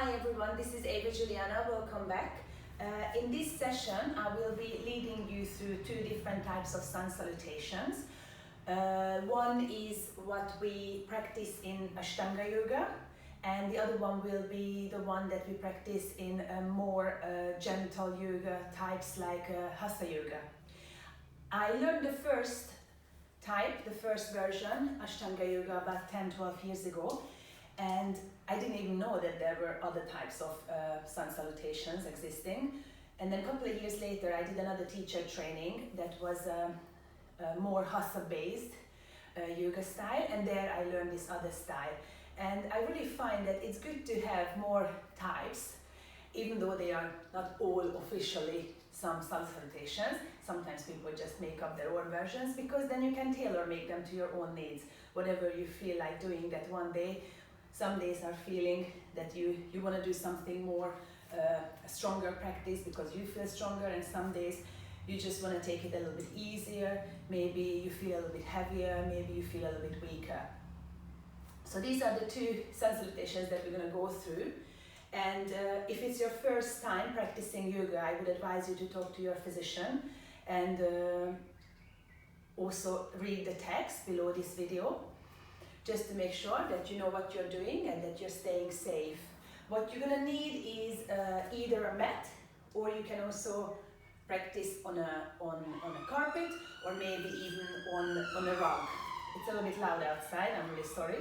Hi everyone, this is Eva Julianna, welcome back. In this session I will be leading you through two different types of Sun Salutations. One is what we practice in Ashtanga Yoga, and the other one will be the one that we practice in more gentle yoga types like Hatha Yoga. I learned the first type, the first version, Ashtanga Yoga, about 10-12 years ago, and I didn't even know that there were other types of Sun Salutations existing. And then a couple of years later I did another teacher training that was more Hatha based yoga style, and there I learned this other style. And I really find that it's good to have more types, even though they are not all officially some Sun Salutations. Sometimes people just make up their own versions, because then you can tailor make them to your own needs, whatever you feel like doing that one day. Some days are feeling that you want to do something more, a stronger practice because you feel stronger, and some days you just want to take it a little bit easier. Maybe you feel a little bit heavier, maybe you feel a little bit weaker. So these are the two Sun Salutations that we're going to go through. And if it's your first time practicing yoga, I would advise you to talk to your physician and also read the text below this video, just to make sure that you know what you're doing and that you're staying safe. What you're gonna need is either a mat, or you can also practice on a carpet, or maybe even on a rug. It's a little bit loud outside, I'm really sorry.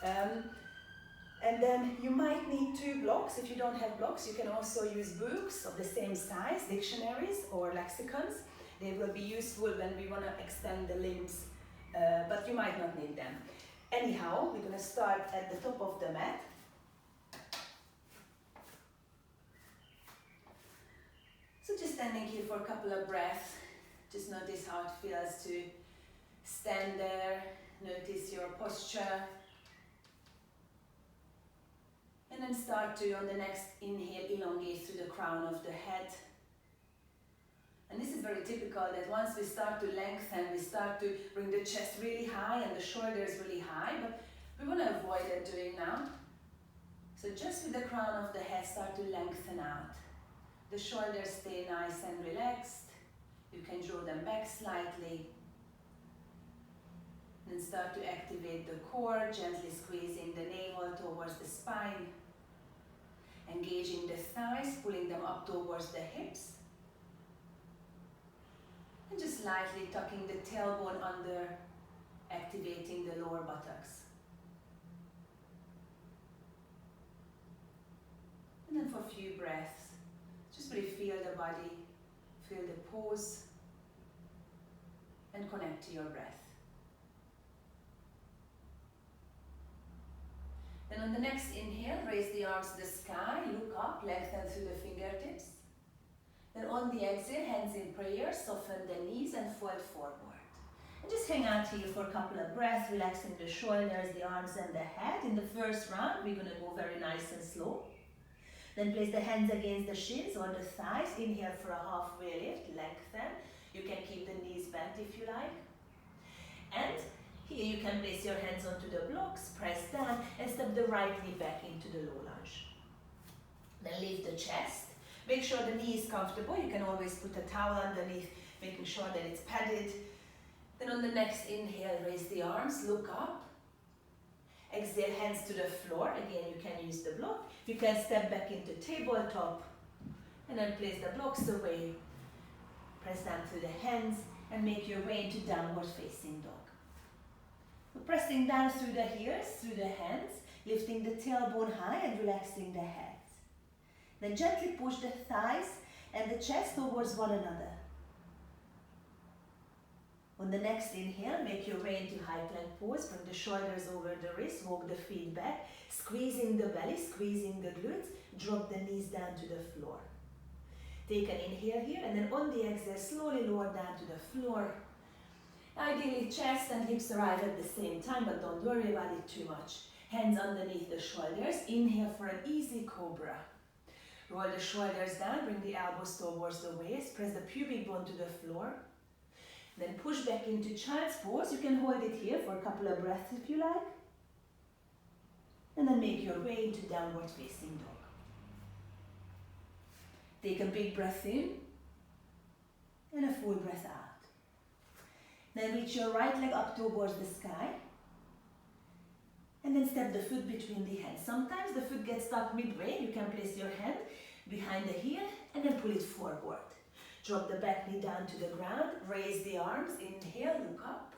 And then you might need two blocks. If you don't have blocks, you can also use books of the same size, dictionaries or lexicons. They will be useful when we want to extend the limbs, but you might not need them. Anyhow, we're going to start at the top of the mat. So just standing here for a couple of breaths, just notice how it feels to stand there, notice your posture. And then start to, on the next inhale, elongate through the crown of the head. And this is very typical, that once we start to lengthen, we start to bring the chest really high and the shoulders really high, but we want to avoid that doing now. So just with the crown of the head, start to lengthen out. The shoulders stay nice and relaxed. You can draw them back slightly. Then start to activate the core, gently squeezing the navel towards the spine. Engaging the thighs, pulling them up towards the hips. And just lightly tucking the tailbone under, activating the lower buttocks. And then for a few breaths, just really feel the body, feel the pose, and connect to your breath. Then on the next inhale, raise the arms to the sky, look up, lengthen through the fingertips. Then on the exhale, hands in prayer, soften the knees and fold forward. And just hang out here for a couple of breaths, relaxing the shoulders, the arms and the head. In the first round, we're going to go very nice and slow. Then place the hands against the shins or the thighs. Inhale for a halfway lift, lengthen. You can keep the knees bent if you like. And here you can place your hands onto the blocks, press down, and step the right knee back into the low lunge. Then lift the chest. Make sure the knee is comfortable. You can always put a towel underneath, making sure that it's padded. Then on the next inhale, raise the arms, look up. Exhale, hands to the floor. Again, you can use the block. You can step back into tabletop, and then place the blocks away. Press down through the hands, and make your way into downward facing dog. Pressing down through the heels, through the hands, lifting the tailbone high and relaxing the head. Then gently push the thighs and the chest towards one another. On the next inhale, make your way into high plank pose. Bring the shoulders over the wrists, walk the feet back, squeezing the belly, squeezing the glutes, drop the knees down to the floor. Take an inhale here, and then on the exhale, slowly lower down to the floor. Ideally, chest and hips arrive at the same time, but don't worry about it too much. Hands underneath the shoulders. Inhale for an easy cobra. Roll the shoulders down, bring the elbows towards the waist, press the pubic bone to the floor. Then push back into child's pose. You can hold it here for a couple of breaths if you like. And then make your way into downward facing dog. Take a big breath in and a full breath out. Then reach your right leg up towards the sky and then step the foot between the hands. Sometimes the foot gets stuck midway. You can place your hand behind the heel and then pull it forward. Drop the back knee down to the ground. Raise the arms. Inhale, look up.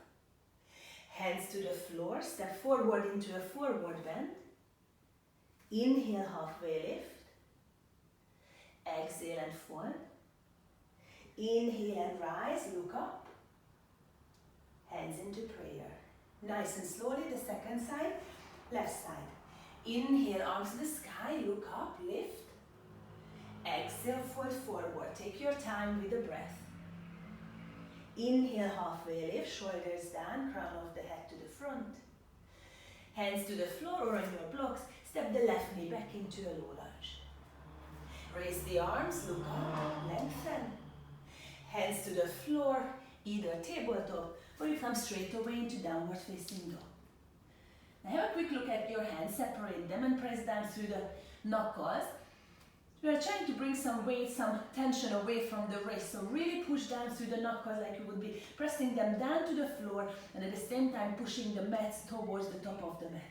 Hands to the floor. Step forward into a forward bend. Inhale, halfway lift. Exhale and fold. Inhale and rise, look up. Hands into prayer. Nice and slowly, the second side, left side. Inhale, arms to the sky, look up, lift. Exhale, fold forward. Take your time with the breath. Inhale, halfway lift, shoulders down, crown of the head to the front. Hands to the floor or on your blocks. Step the left knee back into a low lunge. Raise the arms, look up, lengthen. Hands to the floor, either tabletop or you come straight away into downward facing dog. Now have a quick look at your hands, separate them and press down through the knuckles. We are trying to bring some weight, some tension away from the wrist. So really push down through the knuckles like you would be pressing them down to the floor and at the same time pushing the mats towards the top of the mat.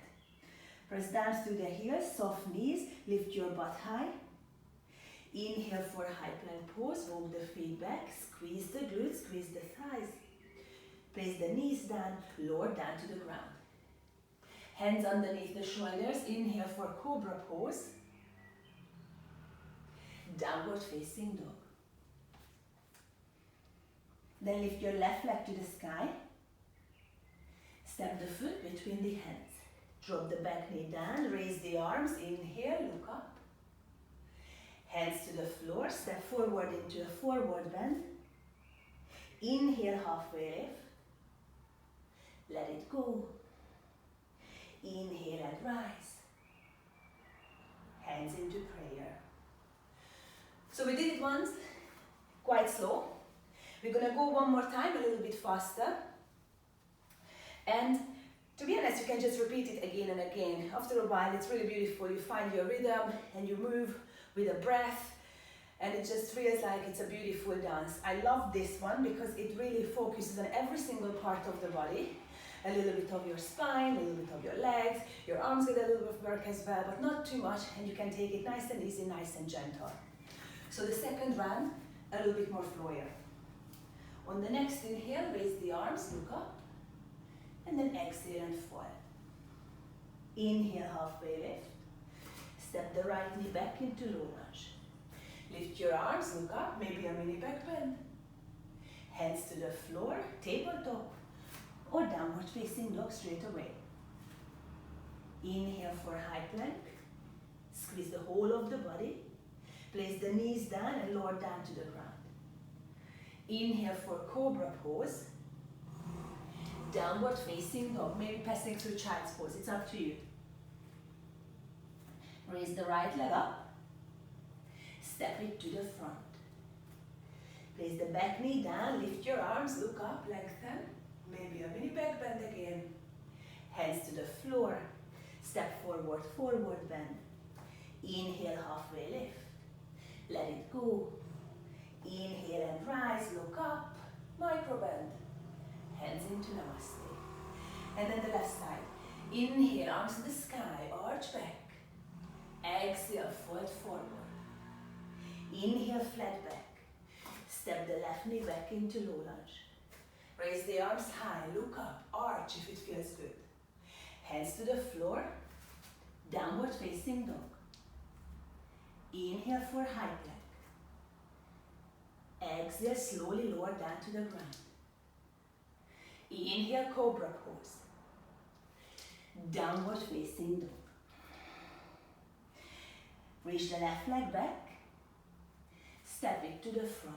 Press down through the heels, soft knees, lift your butt high. Inhale for high plank pose, walk the feet back, squeeze the glutes, squeeze the thighs. Place the knees down, lower down to the ground. Hands underneath the shoulders, inhale for cobra pose. Downward facing dog. Then lift your left leg to the sky. Step the foot between the hands. Drop the back knee down, raise the arms, inhale, look up. Hands to the floor, step forward into a forward bend. Inhale, halfway lift. Let it go. Inhale and rise. Hands into prayer. So we did it once, quite slow. We're going to go one more time, a little bit faster. And to be honest, you can just repeat it again and again. After a while, it's really beautiful. You find your rhythm and you move with a breath. And it just feels like it's a beautiful dance. I love this one because it really focuses on every single part of the body. A little bit of your spine, a little bit of your legs. Your arms get a little bit of work as well, but not too much. And you can take it nice and easy, nice and gentle. So the second round, a little bit more flowier. On the next inhale, raise the arms, look up. And then exhale and fold. Inhale, halfway lift. Step the right knee back into low lunge. Lift your arms, look up, maybe a mini back bend. Hands to the floor, tabletop, or downward facing dog straight away. Inhale for high plank. Squeeze the whole of the body. Place the knees down and lower down to the ground. Inhale for cobra pose. Downward facing dog, maybe passing through child's pose, it's up to you. Raise the right leg up. Step it to the front. Place the back knee down, lift your arms, look up, lengthen. Maybe a mini back bend again. Hands to the floor. Step forward, forward bend. Inhale, halfway lift. Let it go. Inhale and rise, look up, micro bend. Hands into namaste. And then the left side. Inhale, arms to the sky, arch back. Exhale, fold forward. Inhale, flat back. Step the left knee back into low lunge. Raise the arms high, look up, arch if it feels good. Hands to the floor, downward facing dog. Inhale for high plank. Exhale, slowly lower down to the ground. Inhale, cobra pose. Downward facing dog. Reach the left leg back. Step it to the front.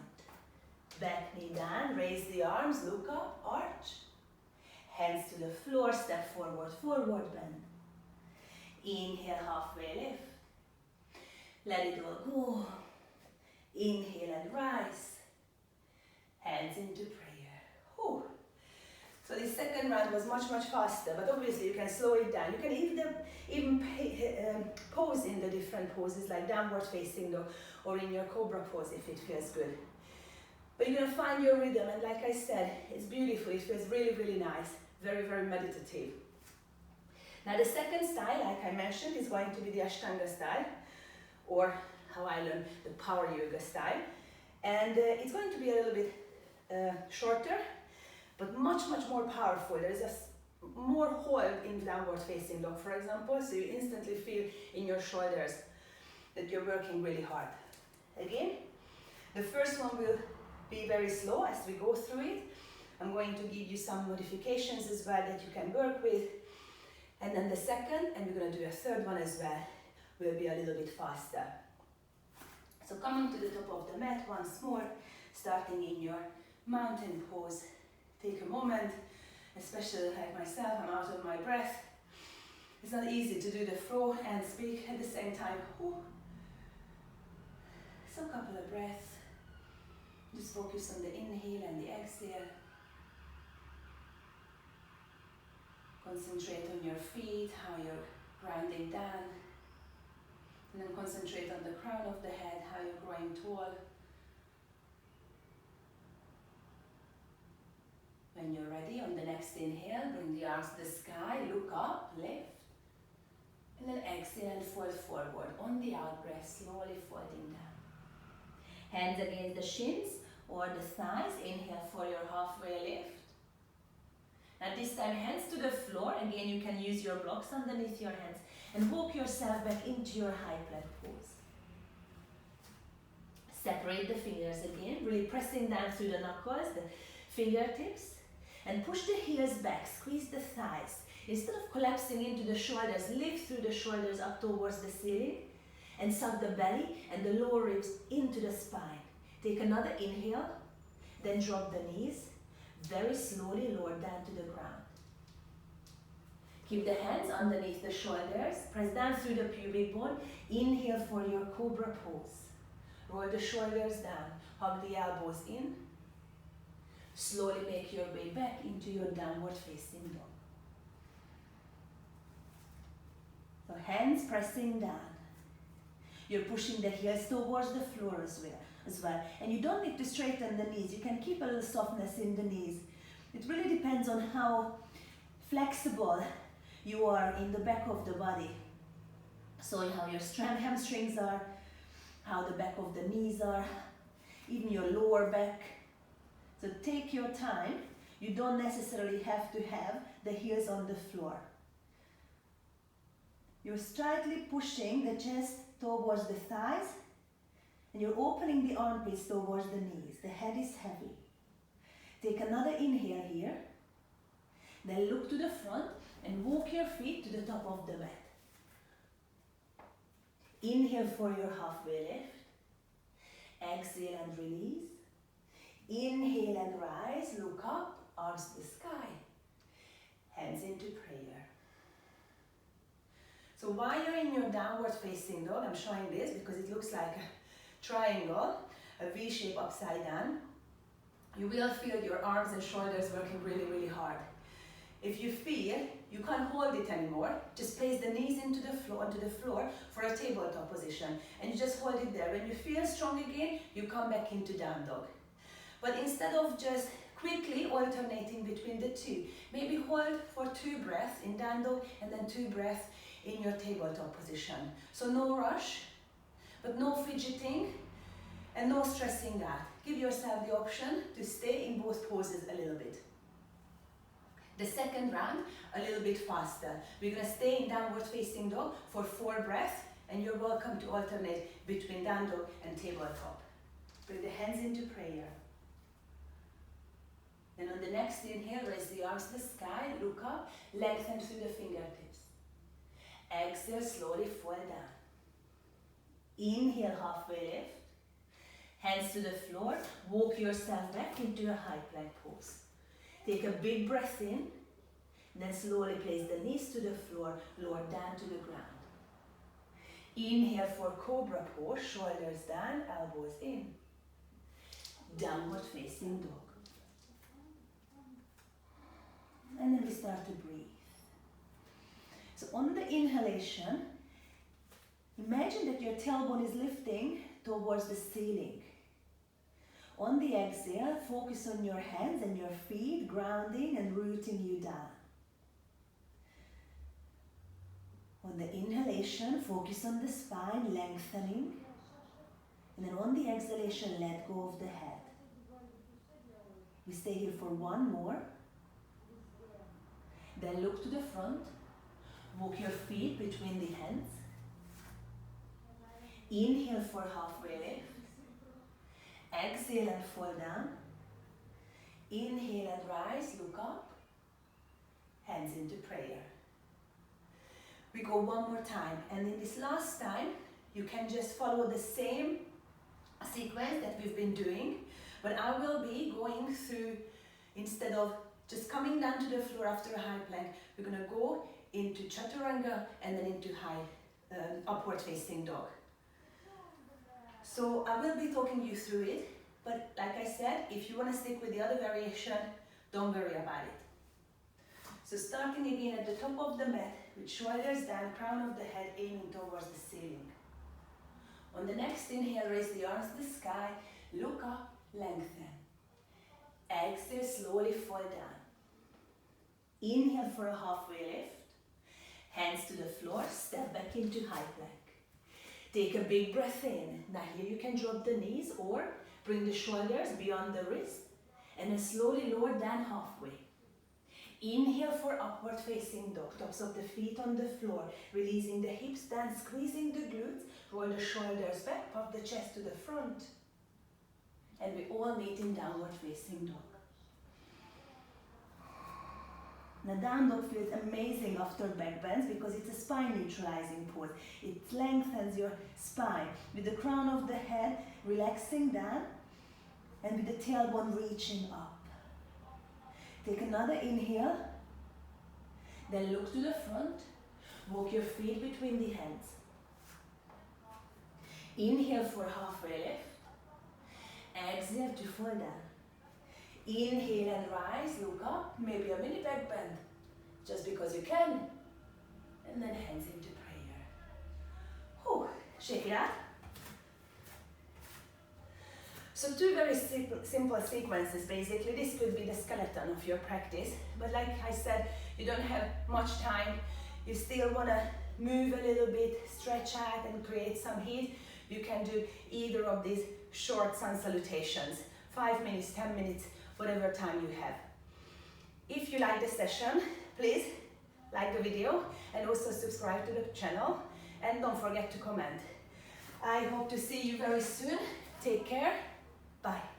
Back knee down, raise the arms, look up, arch. Hands to the floor, step forward, forward bend. Inhale, halfway lift. Let it all go. Inhale and rise. Hands into prayer. Whew. So the second round was much faster, but obviously you can slow it down. You can even pose in the different poses like downward facing dog or in your cobra pose if it feels good. But you're gonna find your rhythm, and like I said, it's beautiful, it feels really nice, very meditative. Now the second style, like I mentioned, is going to be the Ashtanga style, or how I learned the Power Yoga style. And it's going to be a little bit shorter, but much more powerful. There's more hold in downward facing dog, for example, so you instantly feel in your shoulders that you're working really hard. Again, the first one will be very slow as we go through it. I'm going to give you some modifications as well that you can work with. And then the second, and we're going to do a third one as well, will be a little bit faster. So coming to the top of the mat once more, starting in your mountain pose. Take a moment, especially like myself, I'm out of my breath. It's not easy to do the flow and speak at the same time. Ooh. So a couple of breaths. Just focus on the inhale and the exhale. Concentrate on your feet, how you're grounding down. And then concentrate on the crown of the head, how you're growing tall. When you're ready, on the next inhale, bring the arms to the sky, look up, lift. And then exhale and fold forward. On the out breath, slowly folding down. Hands against the shins or the thighs. Inhale for your halfway lift. Now this time, hands to the floor. Again, you can use your blocks underneath your hands and walk yourself back into your high plank pose. Separate the fingers again, really pressing down through the knuckles, the fingertips, and push the heels back, squeeze the thighs. Instead of collapsing into the shoulders, lift through the shoulders up towards the ceiling and suck the belly and the lower ribs into the spine. Take another inhale, then drop the knees, very slowly lower down to the ground. Keep the hands underneath the shoulders, press down through the pubic bone. Inhale for your cobra pose. Roll the shoulders down, hug the elbows in. Slowly make your way back into your downward facing dog. So hands pressing down. You're pushing the heels towards the floor as well. And you don't need to straighten the knees. You can keep a little softness in the knees. It really depends on how flexible you are in the back of the body. So how your hamstrings are, how the back of the knees are, even your lower back. So take your time. You don't necessarily have to have the heels on the floor. You're slightly pushing the chest towards the thighs, and you're opening the armpits towards the knees. The head is heavy. Take another inhale here. Then look to the front and walk your feet to the top of the mat. Inhale for your halfway lift. Exhale and release. Inhale and rise, look up, arms to the sky. Hands into prayer. So while you're in your downward facing dog, I'm showing this because it looks like a triangle, a V shape upside down. You will feel your arms and shoulders working really hard. If you feel you can't hold it anymore, just place the knees onto the floor for a tabletop position, and you just hold it there. When you feel strong again, you come back into down dog. But instead of just quickly alternating between the two, maybe hold for 2 breaths in down dog and then 2 breaths in your tabletop position. So no rush, but no fidgeting and no stressing out. Give yourself the option to stay in both poses a little bit. The second round, a little bit faster. We're going to stay in downward facing dog for 4 breaths, and you're welcome to alternate between down dog and tabletop. Bring the hands into prayer. Then on the next inhale, raise the arms to the sky, look up, lengthen through the fingertips. Exhale, slowly fall down. Inhale, halfway lift. Hands to the floor, walk yourself back into a high plank pose. Take a big breath in, then slowly place the knees to the floor, lower down to the ground. Inhale for cobra pose, shoulders down, elbows in. Downward facing dog. And then we start to breathe. So on the inhalation, imagine that your tailbone is lifting towards the ceiling. On the exhale, focus on your hands and your feet, grounding and rooting you down. On the inhalation, focus on the spine, lengthening. And then on the exhalation, let go of the head. We stay here for one more. Then look to the front. Walk your feet between the hands. Inhale for halfway lift. Exhale and fall down. Inhale and rise, look up. Hands into prayer. We go one more time, and in this last time, you can just follow the same sequence that we've been doing, but I will be going through, instead of just coming down to the floor after a high plank, we're going to go into chaturanga and then into high upward facing dog. So I will be talking you through it, but like I said, if you want to stick with the other variation, don't worry about it. So starting again at the top of the mat, with shoulders down, crown of the head aiming towards the ceiling. On the next inhale, raise the arms to the sky, look up, lengthen. Exhale, slowly fall down. Inhale for a halfway lift. Hands to the floor, step back into high plank. Take a big breath in. Now here you can drop the knees or bring the shoulders beyond the wrist and then slowly lower down halfway. Inhale for upward facing dog, tops of the feet on the floor, releasing the hips down, squeezing the glutes, roll the shoulders back, pop the chest to the front. And we all meet in downward facing dog. Now down dog feels amazing after back bends because it's a spine neutralizing pose. It lengthens your spine with the crown of the head relaxing down and with the tailbone reaching up. Take another inhale, then look to the front, walk your feet between the hands. Inhale for halfway lift, exhale to fall down. Inhale and rise, look up, maybe a mini back bend, just because you can. And then hands into prayer. Whew, shake it out. So two very simple sequences basically. This could be the skeleton of your practice, but like I said, you don't have much time. You still want to move a little bit, stretch out and create some heat. You can do either of these short sun salutations, 5 minutes, 10 minutes, whatever time you have. If you like the session, please like the video and also subscribe to the channel and don't forget to comment. I hope to see you very soon. Take care. Bye.